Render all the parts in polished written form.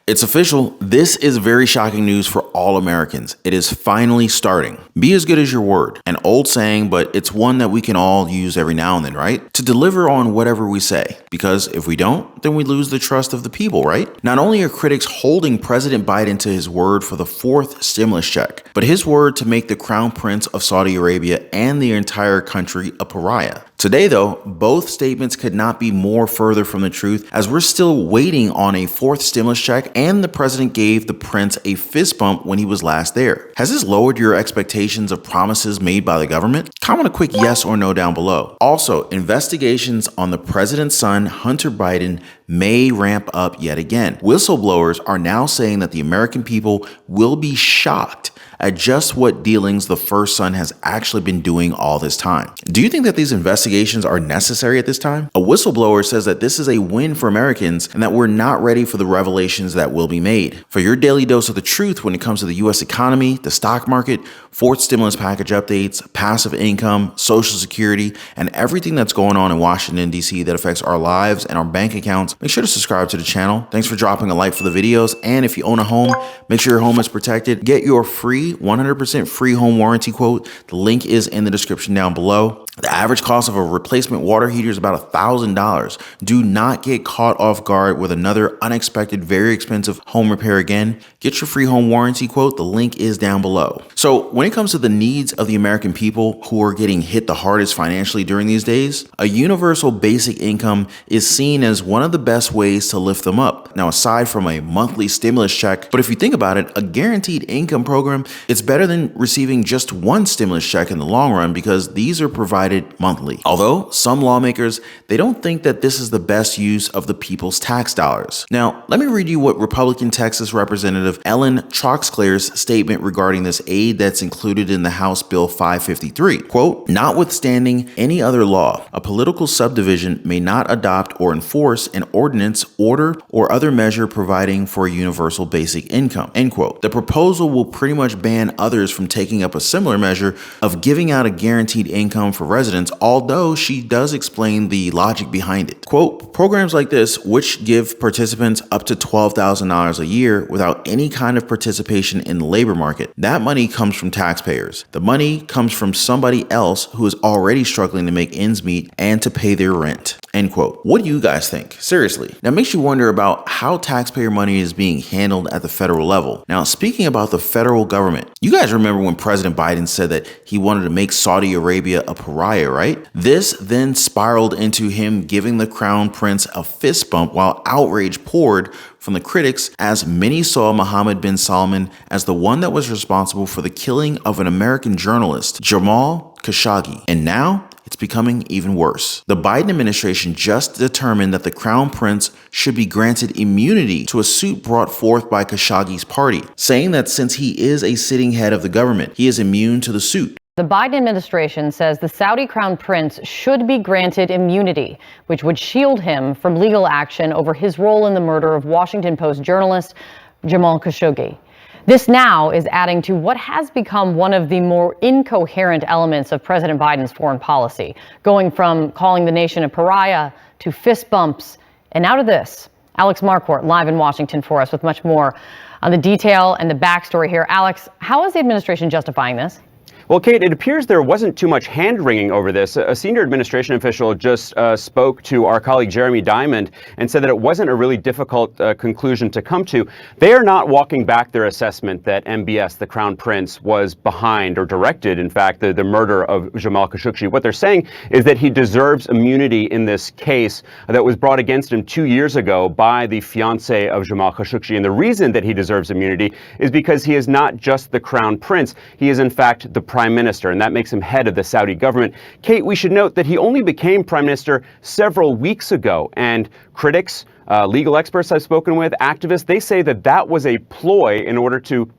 It's official. This is very shocking news for all Americans. It is finally starting. Be as good as your word. An old saying, but it's one that we can all use every now and then, right? To deliver on whatever we say. Because if we don't, then we lose the trust of the people, right? Not only are critics holding President Biden to his word for the fourth stimulus check, but his word to make the Crown Prince of Saudi Arabia and the entire country a pariah. Today, though, both statements could not be more further from the truth, as we're still waiting on a fourth stimulus check, and the president gave the prince a fist bump when he was last there. Has this lowered your expectations of promises made by the government? Comment a quick yes or no down below. Also, investigations on the president's son, Hunter Biden, may ramp up yet again. Whistleblowers are now saying that the American people will be shocked at just what dealings the first son has actually been doing all this time. Do you think that these investigations are necessary at this time? A whistleblower says that this is a win for Americans and that we're not ready for the revelations that will be made. For your daily dose of the truth when it comes to the US economy, the stock market, fourth stimulus package updates, passive income, Social Security, and everything that's going on in Washington, D.C. that affects our lives and our bank accounts, make sure to subscribe to the channel. Thanks for dropping a like for the videos. And if you own a home, make sure your home is protected. Get your free 100% free home warranty quote. The link is in the description down below. The average cost of a replacement water heater is about $1,000. Do not get caught off guard with another unexpected, very expensive home repair again. Get your free home warranty quote. The link is down below. So when it comes to the needs of the American people who are getting hit the hardest financially during these days, a universal basic income is seen as one of the best ways to lift them up. Now, aside from a monthly stimulus check, but if you think about it, a guaranteed income program, it's better than receiving just one stimulus check in the long run because these are provided monthly. Although some lawmakers, they don't think that this is the best use of the people's tax dollars. Now, let me read you what Republican Texas Representative Ellen Troxclair's statement regarding this aid that's included in the House Bill 553. Quote, notwithstanding any other law, a political subdivision may not adopt or enforce an ordinance, order, or other measure providing for a universal basic income. End quote. The proposal will pretty much ban others from taking up a similar measure of giving out a guaranteed income for residents, although she does explain the logic behind it. Quote, programs like this, which give participants up to $12,000 a year without any kind of participation in the labor market, that money comes from taxpayers. The money comes from somebody else who is already struggling to make ends meet and to pay their rent. End quote. What do you guys think? Seriously. Now, it makes you wonder about how taxpayer money is being handled at the federal level. Now, speaking about the federal government, you guys remember when President Biden said that he wanted to make Saudi Arabia a pariah, right? This then spiraled into him giving the Crown Prince a fist bump while outrage poured from the critics, as many saw Mohammed bin Salman as the one that was responsible for the killing of an American journalist, Jamal Khashoggi. And now it's becoming even worse. The Biden administration just determined that the Crown Prince should be granted immunity to a suit brought forth by Khashoggi's party, saying that since he is a sitting head of the government, he is immune to the suit. The Biden administration says the Saudi Crown Prince should be granted immunity, which would shield him from legal action over his role in the murder of Washington Post journalist Jamal Khashoggi. This now is adding to what has become one of the more incoherent elements of President Biden's foreign policy, going from calling the nation a pariah to fist bumps and now to this. Alex Marquardt live in Washington for us with much more on the detail and the backstory here. Alex, how is the administration justifying this? Well, Kate, it appears there wasn't too much hand-wringing over this. A senior administration official just spoke to our colleague Jeremy Diamond and said that it wasn't a really difficult conclusion to come to. They are not walking back their assessment that MBS, the Crown Prince, was behind or directed, in fact, the murder of Jamal Khashoggi. What they're saying is that he deserves immunity in this case that was brought against him 2 years ago by the fiancé of Jamal Khashoggi. And the reason that he deserves immunity is because he is not just the Crown Prince. He is, in fact, the Prime Minister, and that makes him head of the Saudi government. Kate, we should note that he only became Prime Minister several weeks ago, and critics, legal experts I've spoken with, activists, they say that that was a ploy in order to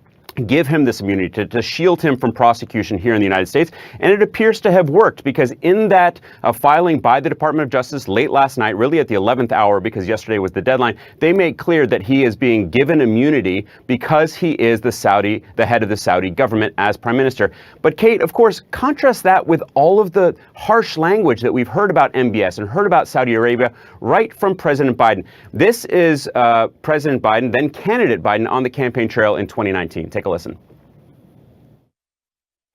give him this immunity, to shield him from prosecution here in the United States. And it appears to have worked, because in that filing by the Department of Justice late last night, really at the 11th hour, because yesterday was the deadline, they made clear that he is being given immunity because he is the head of the Saudi government as prime minister. But Kate, of course, contrast that with all of the harsh language that we've heard about MBS and heard about Saudi Arabia right from President Biden. This is President Biden, then candidate Biden, on the campaign trail in 2019. Take a listen.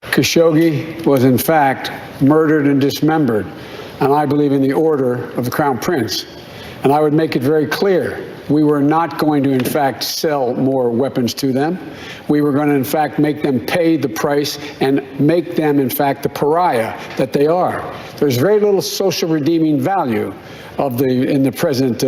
Khashoggi was in fact murdered and dismembered, and I believe in the order of the Crown Prince. And I would make it very clear, we were not going to in fact sell more weapons to them. We were going to in fact make them pay the price and make them in fact the pariah that they are. There's very little social redeeming value in the present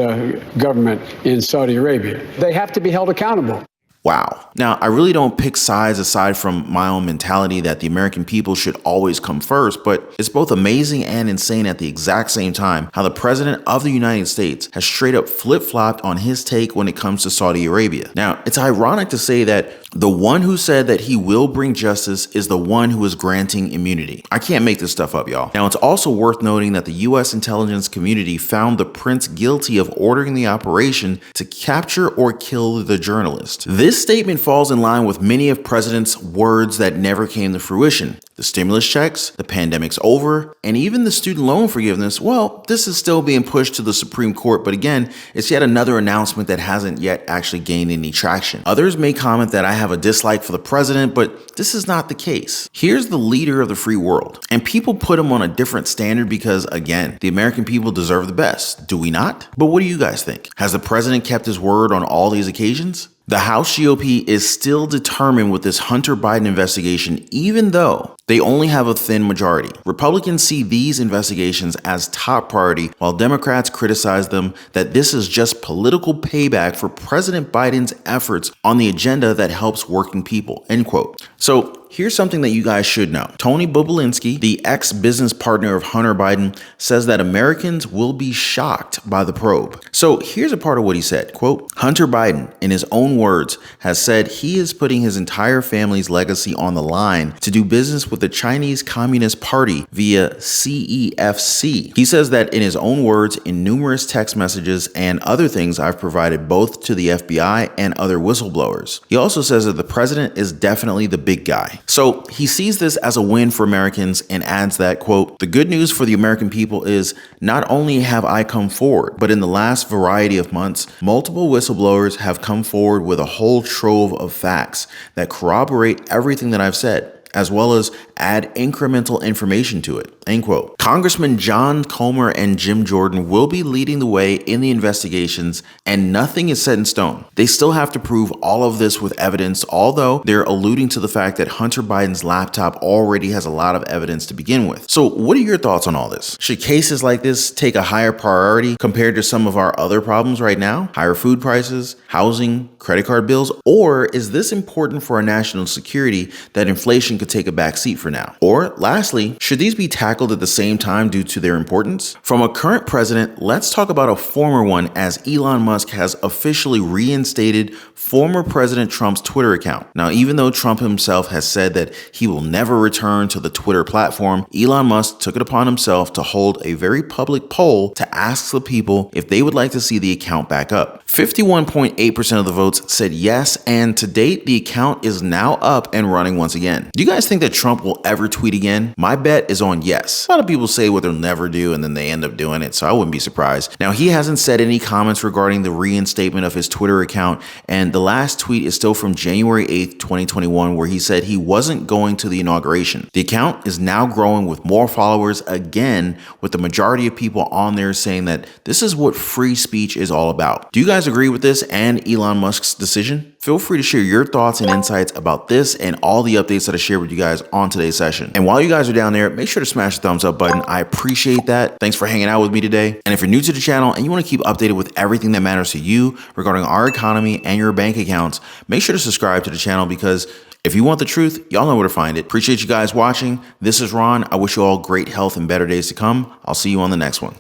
government in Saudi Arabia. They have to be held accountable. Wow. Now, I really don't pick sides aside from my own mentality that the American people should always come first, but it's both amazing and insane at the exact same time how the president of the United States has straight up flip-flopped on his take when it comes to Saudi Arabia. Now, it's ironic to say that the one who said that he will bring justice is the one who is granting immunity. I can't make this stuff up, y'all. Now, it's also worth noting that the U.S. intelligence community found the prince guilty of ordering the operation to capture or kill the journalist. This statement falls in line with many of President's words that never came to fruition. The stimulus checks, the pandemic's over, and even the student loan forgiveness, well, this is still being pushed to the Supreme Court, but again, it's yet another announcement that hasn't yet actually gained any traction. Others may comment that I have a dislike for the president, but this is not the case. Here's the leader of the free world, and people put him on a different standard because, again, the American people deserve the best, do we not? But what do you guys think? Has the president kept his word on all these occasions? The House GOP is still determined with this Hunter Biden investigation, even though they only have a thin majority. Republicans see these investigations as top priority, while Democrats criticize them that this is just political payback for President Biden's efforts on the agenda that helps working people, end quote. So here's something that you guys should know. Tony Bobulinski, the ex-business partner of Hunter Biden, says that Americans will be shocked by the probe. So here's a part of what he said, quote, Hunter Biden, in his own words, has said he is putting his entire family's legacy on the line to do business with the Chinese Communist Party via CEFC. He says that in his own words, in numerous text messages and other things I've provided both to the FBI and other whistleblowers. He also says that the president is definitely the big guy. So he sees this as a win for Americans and adds that, quote, the good news for the American people is not only have I come forward, but in the last variety of months, multiple whistleblowers have come forward with a whole trove of facts that corroborate everything that I've said, as well as add incremental information to it, end quote. Congressman John Comer and Jim Jordan will be leading the way in the investigations, and nothing is set in stone. They still have to prove all of this with evidence, although they're alluding to the fact that Hunter Biden's laptop already has a lot of evidence to begin with. So what are your thoughts on all this? Should cases like this take a higher priority compared to some of our other problems right now? Higher food prices, housing, credit card bills, or is this important for our national security that inflation could take a back seat for now? Or lastly, should these be tackled at the same time due to their importance? From a current president, let's talk about a former one, as Elon Musk has officially reinstated former President Trump's Twitter account. Now, even though Trump himself has said that he will never return to the Twitter platform, Elon Musk took it upon himself to hold a very public poll to ask the people if they would like to see the account back up. 51.8% of the votes said yes, and to date, the account is now up and running once again. Do you guys think that Trump will ever tweet again? My bet is on yes. A lot of people say what they'll never do and then they end up doing it, so I wouldn't be surprised. Now, he hasn't said any comments regarding the reinstatement of his Twitter account, and the last tweet is still from January 8th, 2021, where he said he wasn't going to the inauguration. The account is now growing with more followers again, with the majority of people on there saying that this is what free speech is all about. Do you guys agree with this and Elon Musk's decision? Feel free to share your thoughts and insights about this and all the updates that I shared with you guys on today's session. And while you guys are down there, make sure to smash the thumbs up button. I appreciate that. Thanks for hanging out with me today. And if you're new to the channel and you want to keep updated with everything that matters to you regarding our economy and your bank accounts, make sure to subscribe to the channel, because if you want the truth, y'all know where to find it. Appreciate you guys watching. This is Ron. I wish you all great health and better days to come. I'll see you on the next one.